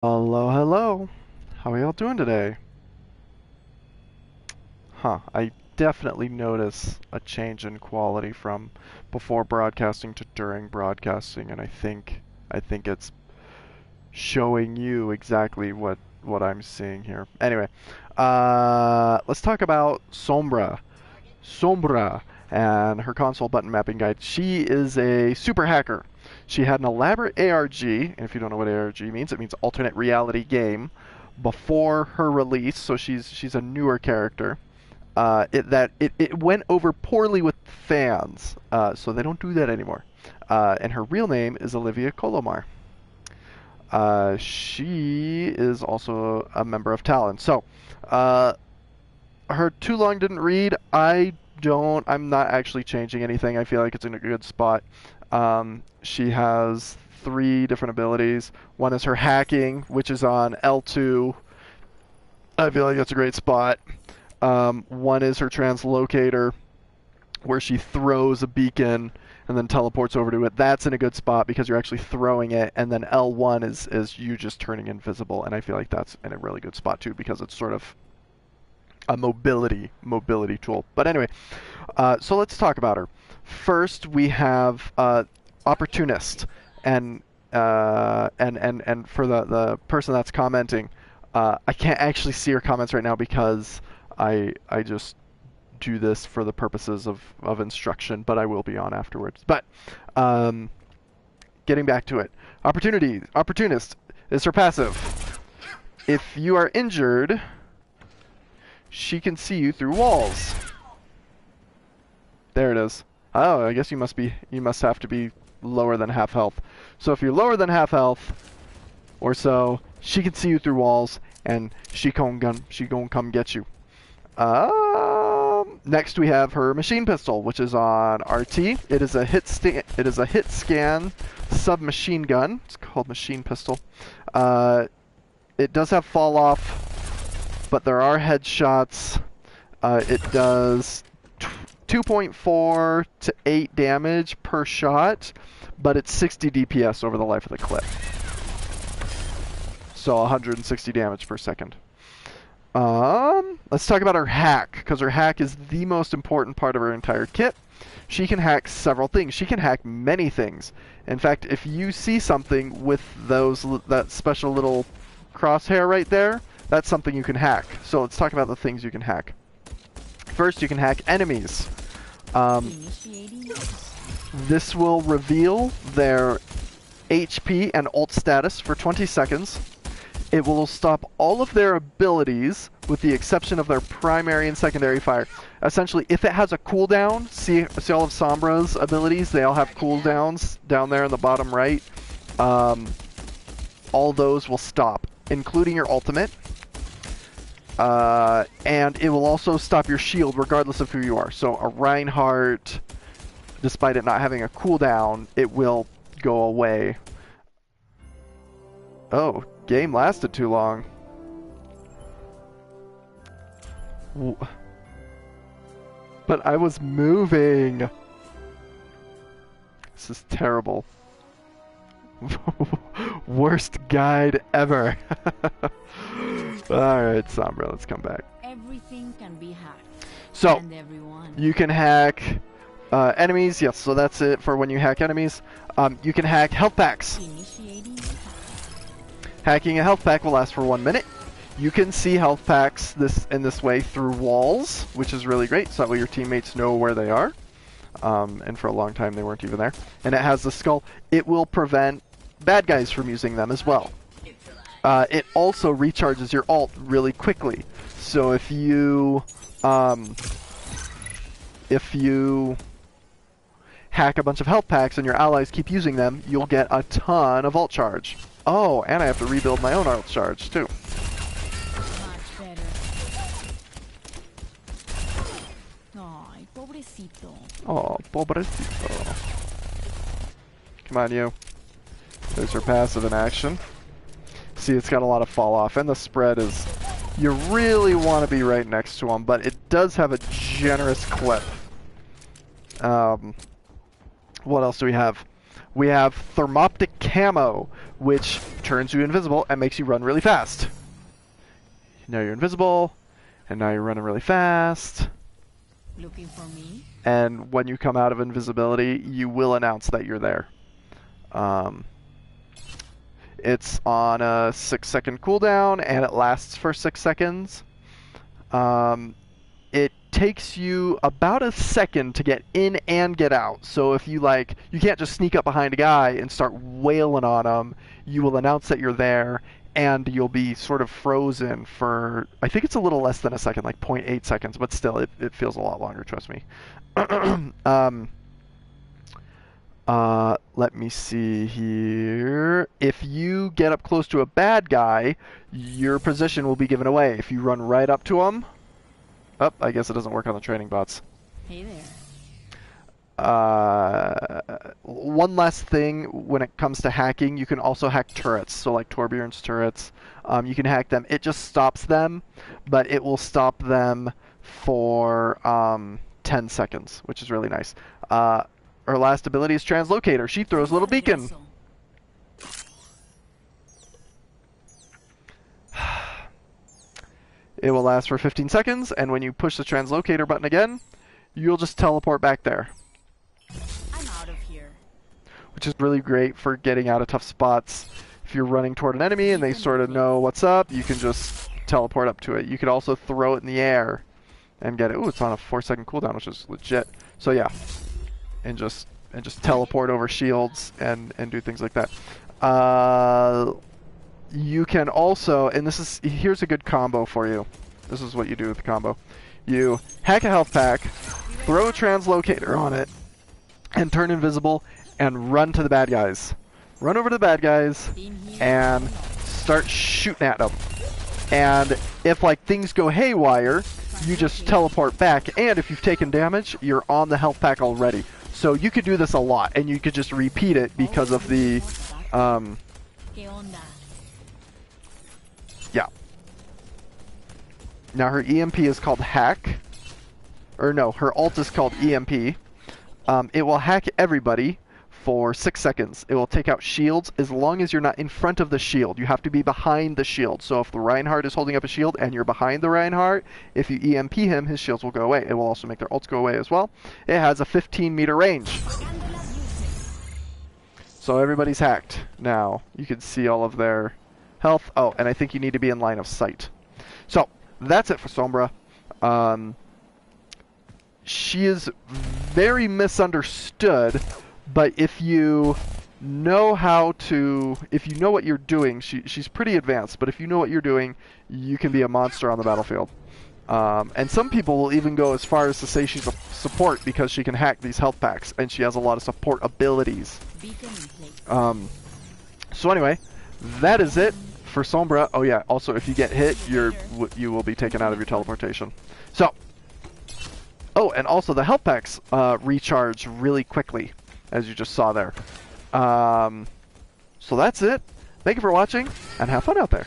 Hello, hello. How are y'all doing today? I definitely notice a change in quality from before broadcasting to during broadcasting, and I think it's showing you exactly what I'm seeing here. Anyway, let's talk about Sombra. Sombra and her console button mapping guide. She is a super hacker. She had an elaborate ARG, and if you don't know what ARG means, it means alternate reality game, before her release. So she's a newer character. It went over poorly with fans, so they don't do that anymore. And her real name is Olivia Colomar. She is also a member of Talon. So, uh, her too long didn't read. I'm not actually changing anything. I feel like it's in a good spot. She has three different abilities. One is her hacking, which is on L2. I feel like that's a great spot. One is her translocator, where she throws a beacon and then teleports over to it. That's in a good spot because you're actually throwing it. And then L1 is you just turning invisible, and I feel like that's in a really good spot too because it's sort of a mobility tool. But anyway, so let's talk about her. First, we have Opportunist, and for the person that's commenting, I can't actually see her comments right now because I just do this for the purposes of instruction, but I will be on afterwards. But getting back to it, Opportunist is her passive. If you are injured, she can see you through walls. There it is. Oh, I guess you must have to be lower than half health. So if you're lower than half health or so, she can see you through walls and she gon' come get you. Next we have her machine pistol, which is on RT. It is a hit scan submachine gun. It's called machine pistol. It does have fall off, but there are headshots. It does 2.4 to 8 damage per shot, but it's 60 DPS over the life of the clip. So 160 damage per second. Let's talk about her hack, because her hack is the most important part of her entire kit. She can hack several things. She can hack many things. In fact, if you see something with that special little crosshair right there, that's something you can hack. So let's talk about the things you can hack. First, you can hack enemies. This will reveal their HP and ult status for 20 seconds. It will stop all of their abilities with the exception of their primary and secondary fire. Essentially, if it has a cooldown, see all of Sombra's abilities, they all have cooldowns down there in the bottom right. All those will stop, including your ultimate. And it will also stop your shield regardless of who you are. So a Reinhardt, despite it not having a cooldown, it will go away. Oh, game lasted too long. But I was moving. This is terrible. Worst guide ever. Alright, Sombra, let's come back. Everything can be hacked. So, you can hack enemies. Yes, so that's it for when you hack enemies. You can hack health packs. Hacking a health pack will last for 1 minute. You can see health packs in this way through walls, which is really great, so that way your teammates know where they are. And for a long time they weren't even there. And it has the skull. It will prevent bad guys from using them as well. It also recharges your ult really quickly. So if you hack a bunch of health packs and your allies keep using them, you'll get a ton of ult charge. Oh, and I have to rebuild my own ult charge too. Much better. Ay, pobrecito. Oh, pobrecito. Come on, you. There's her passive in action. See, it's got a lot of fall off, and the spread is... You really want to be right next to him, but it does have a generous clip. What else do we have? We have Thermoptic Camo, which turns you invisible and makes you run really fast. Now you're invisible, and now you're running really fast. Looking for me? And when you come out of invisibility, you will announce that you're there. It's on a 6-second cooldown, and it lasts for 6 seconds. It takes you about a second to get in and get out. So if you you can't just sneak up behind a guy and start wailing on him. You will announce that you're there, and you'll be sort of frozen for, I think it's a little less than a second, like 0.8 seconds, but still, it feels a lot longer, trust me. Let me see here. If you get up close to a bad guy, your position will be given away. If you run right up to him... Oh, I guess it doesn't work on the training bots. Hey there. One last thing, when it comes to hacking, you can also hack turrets. So like Torbjorn's turrets, you can hack them. It just stops them, but it will stop them for 10 seconds, which is really nice. Her last ability is Translocator. She throws a little beacon. It will last for 15 seconds, and when you push the Translocator button again, you'll just teleport back there. I'm out of here. Which is really great for getting out of tough spots. If you're running toward an enemy and they sort of know what's up, you can just teleport up to it. You could also throw it in the air and get it. Ooh, it's on a 4-second cooldown, which is legit. So yeah, and just teleport over shields and do things like that. You can also, and here's a good combo for you. This is what you do with the combo. You hack a health pack, throw a Translocator on it, and turn invisible, and run to the bad guys. Run over to the bad guys, and start shooting at them. And if things go haywire, you just teleport back, and if you've taken damage, you're on the health pack already. So you could do this a lot, and you could just repeat it because of the, yeah. Now her EMP is called Hack. Or no, her ult is called EMP. It will hack everybody for 6 seconds. It will take out shields as long as you're not in front of the shield. You have to be behind the shield. So if the Reinhardt is holding up a shield and you're behind the Reinhardt, if you EMP him, his shields will go away. It will also make their ults go away as well. It has a 15-meter range. So everybody's hacked. Now, you can see all of their health. Oh, and I think you need to be in line of sight. So, that's it for Sombra. She is very misunderstood, but if you know what you're doing, she's pretty advanced, but if you know what you're doing, you can be a monster on the battlefield. And some people will even go as far as to say she's a support because she can hack these health packs, and she has a lot of support abilities. So anyway, that is it for Sombra. Oh yeah, also if you get hit, you will be taken out of your teleportation. So, oh, and also the health packs recharge really quickly, as you just saw there. So that's it. Thank you for watching, and have fun out there.